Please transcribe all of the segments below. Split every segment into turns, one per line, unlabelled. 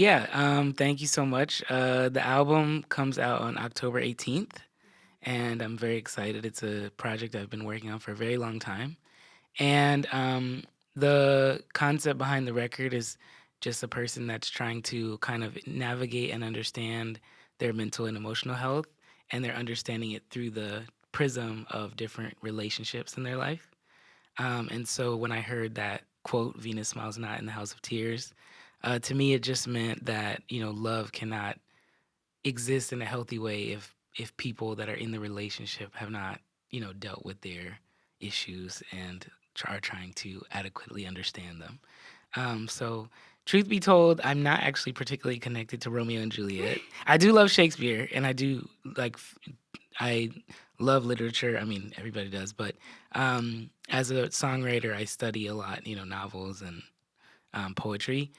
Yeah, thank you so much. The album comes out on October 18th, and I'm very excited. It's a project I've been working on for a very long time. And the concept behind the record is just a person that's trying to kind of navigate and understand their mental and emotional health, and they're understanding it through the prism of different relationships in their life. And so when I heard that quote, Venus smiles not in the house of tears, to me, it just meant that, love cannot exist in a healthy way if people that are in the relationship have not, dealt with their issues and are trying to adequately understand them. So, truth be told, I'm not actually particularly connected to Romeo and Juliet. I do love Shakespeare, and I do like I love literature. I mean, everybody does, but as a songwriter, I study a lot, novels and poetry.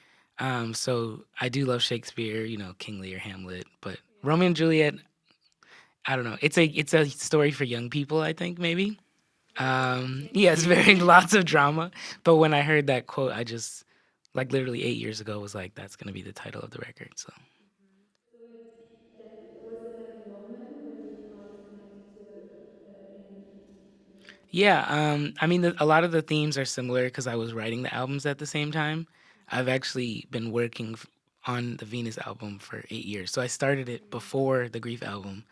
So I do love Shakespeare, King Lear, Hamlet, but Romeo and Juliet, I don't know. It's a story for young people, I think maybe. Yeah, it's very lots of drama. But when I heard that quote, I just like literally 8 years ago was like, that's gonna be the title of the record. So yeah, I mean, a lot of the themes are similar because I was writing the albums at the same time. I've actually been working on the Venus album for 8 years. So I started it before the Grief album,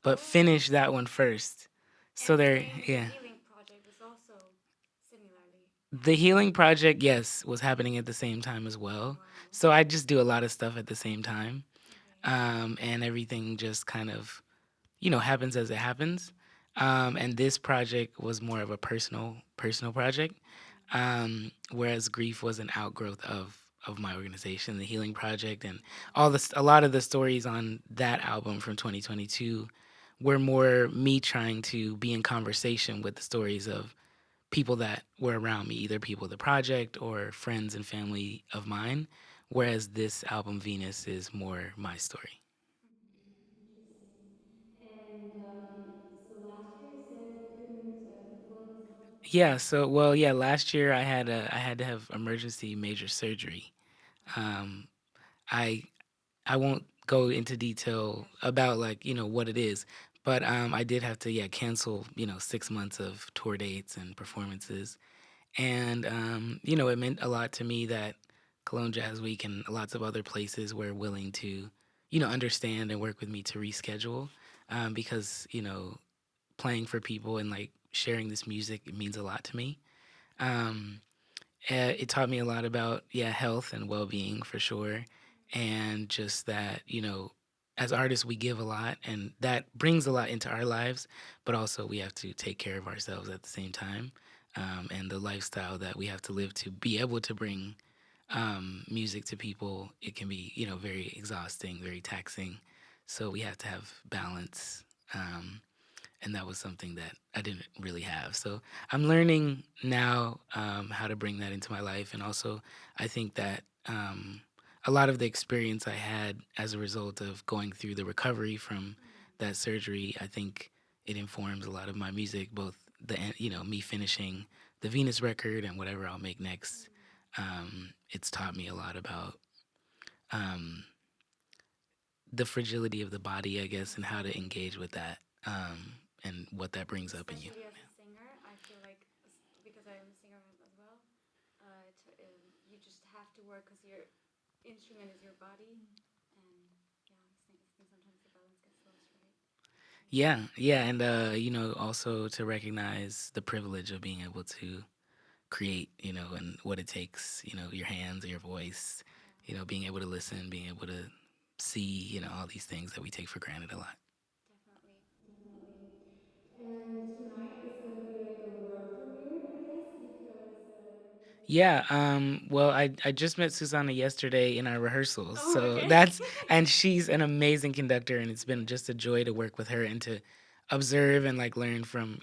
but finished that one first. So there, yeah. The Healing Project, yes, was happening at the same time as well. So I just do a lot of stuff at the same time. And everything just kind of, happens as it happens. And this project was more of a personal project, whereas Grief was an outgrowth of my organization, the Healing Project, and a lot of the stories on that album from 2022 were more me trying to be in conversation with the stories of people that were around me, either people of the project or friends and family of mine. Whereas this album, Venus, is more my story. Yeah, so well, yeah, last year I had to have emergency major surgery. Um, I I won't go into detail about like, what it is, but I did have to cancel, 6 months of tour dates and performances. And it meant a lot to me that Cologne Jazzweek and lots of other places were willing to, understand and work with me to reschedule. Because, playing for people and like sharing this music, it means a lot to me. Um, it taught me a lot about health and well-being for sure, and just that as artists we give a lot, and that brings a lot into our lives, but also we have to take care of ourselves at the same time, and the lifestyle that we have to live to be able to bring music to people. It can be very exhausting, very taxing, so we have to have balance. And that was something that I didn't really have. So I'm learning now how to bring that into my life, and also I think that a lot of the experience I had as a result of going through the recovery from that surgery, I think it informs a lot of my music, both me finishing the Venus record and whatever I'll make next. It's taught me a lot about um, the fragility of the body, I guess, and how to engage with that, and what that brings up in you. Yeah, yeah, and also to recognize the privilege of being able to create, and what it takes, your hands, your voice, being able to listen, being able to see, all these things that we take for granted a lot. Yeah, well, I just met Susanna yesterday in our rehearsals, so that's and she's an amazing conductor, and it's been just a joy to work with her and to observe and like learn from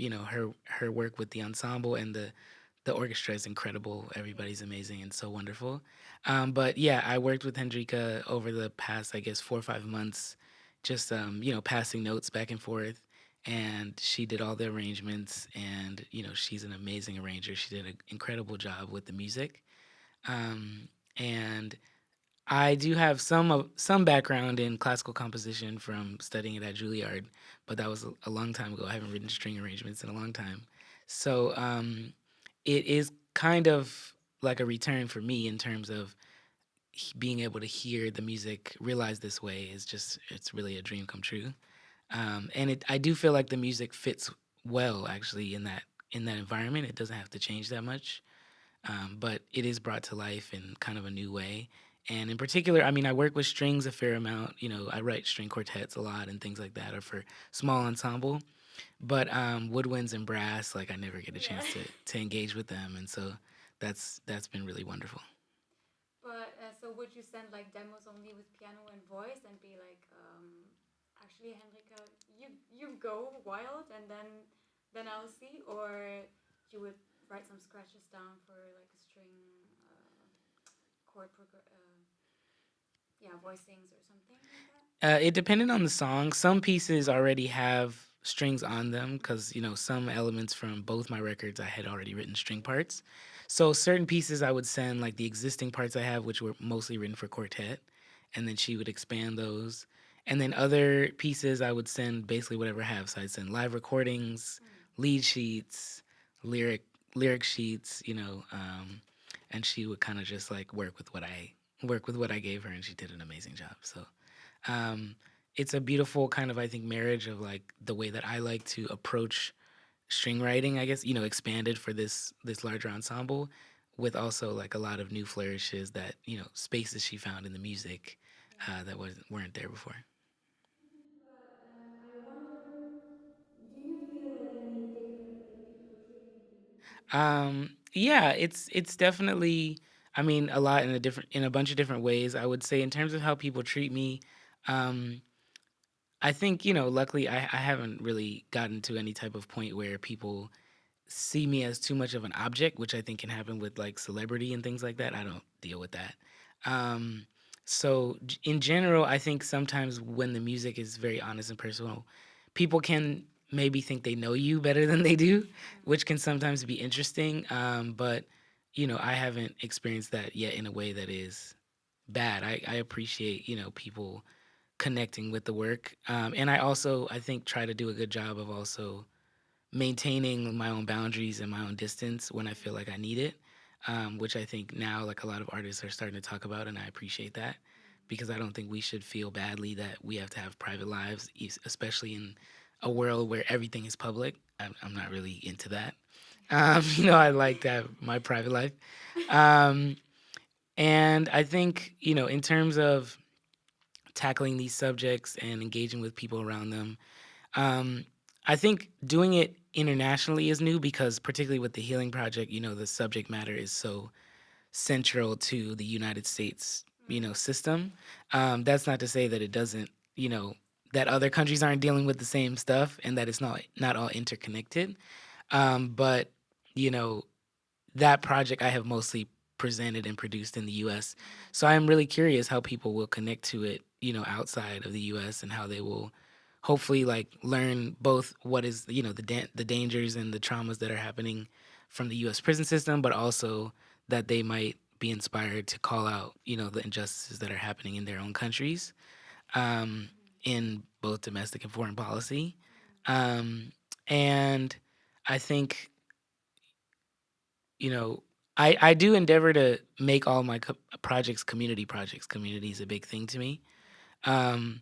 her work with the ensemble, and the orchestra is incredible. Everybody's amazing and so wonderful. But yeah, I worked with Hendrika over the past, I guess, 4 or 5 months, just passing notes back and forth. And she did all the arrangements, and she's an amazing arranger. She did an incredible job with the music, um, and I do have some background in classical composition from studying it at Juilliard, but that was a long time ago. I haven't written string arrangements in a long time. So it is kind of like a return for me in terms of being able to hear the music realized this way is just it's really a dream come true. And I do feel like the music fits well actually in that environment. It doesn't have to change that much, but it is brought to life in kind of a new way. And in particular, I mean, I work with strings a fair amount. You know, I write string quartets a lot and things like that, or for small ensemble. But woodwinds and brass, like I never get a
Yeah.
chance to engage with them, and so that's been really wonderful.
But so would you send like demos only with piano and voice and be like, actually, Henrika, you go wild and then I'll see, or you would write some scratches down for like a string chord yeah, voicings or something like that.
It depended on the song. Some pieces already have strings on them because, you know, some elements from both my records I had already written string parts. So certain pieces I would send, like the existing parts I have, which were mostly written for quartet, and then she would expand those. And then other pieces I would send basically whatever I have. So I'd send live recordings, lead sheets, lyric lyric sheets, and she would kind of just like work with what I gave her, and she did an amazing job. So um, it's a beautiful kind of I think marriage of like the way that I like to approach string writing. I guess expanded for this larger ensemble, with also like a lot of new flourishes that spaces she found in the music that weren't there before.
But I wonder, do you feel it any differently people treating you?
Yeah, it's definitely. I mean, a lot in a bunch of different ways. I would say in terms of how people treat me. Um, I think luckily I haven't really gotten to any type of point where people see me as too much of an object, which I think can happen with like celebrity and things like that. I don't deal with that. Um, in general, I think sometimes when the music is very honest and personal, people can maybe think they know you better than they do, which can sometimes be interesting. But I haven't experienced that yet in a way that is bad. I appreciate people connecting with the work, and I think try to do a good job of also maintaining my own boundaries and my own distance when I feel like I need it, which I think now like a lot of artists are starting to talk about, and I appreciate that because I don't think we should feel badly that we have to have private lives, especially in a world where everything is public. I'm not really into that. I like to have my private life. Um, and I think, in terms of tackling these subjects and engaging with people around them, um, I think doing it internationally is new because, particularly with the Healing Project, the subject matter is so central to the United States, system. That's not to say that it doesn't, that other countries aren't dealing with the same stuff and that it's not all interconnected. But you know, that project I have mostly presented and produced in the US. So I'm really curious how people will connect to it, outside of the US and how they will hopefully like learn both what is, the dangers and the traumas that are happening from the US prison system, but also that they might be inspired to call out, the injustices that are happening in their own countries, um, in both domestic and foreign policy. Um, and I think you know, I do endeavor to make all my projects community projects. Community is a big thing to me. Um,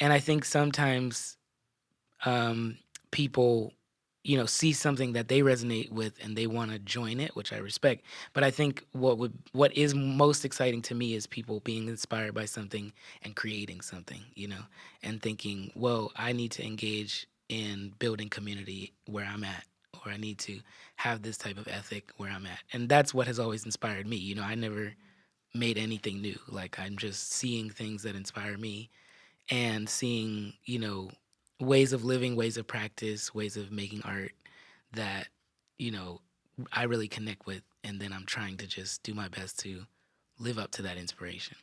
and I think sometimes people, see something that they resonate with and they want to join it, which I respect. But I think what is most exciting to me is people being inspired by something and creating something, and thinking, well, I need to engage in building community where I'm at, or I need to have this type of ethic where I'm at. And that's what has always inspired me. I never made anything new. Like I'm just seeing things that inspire me and seeing, ways of living, ways of practice, ways of making art that, you know, I really connect with. And then I'm trying to just do my best to live up to that inspiration.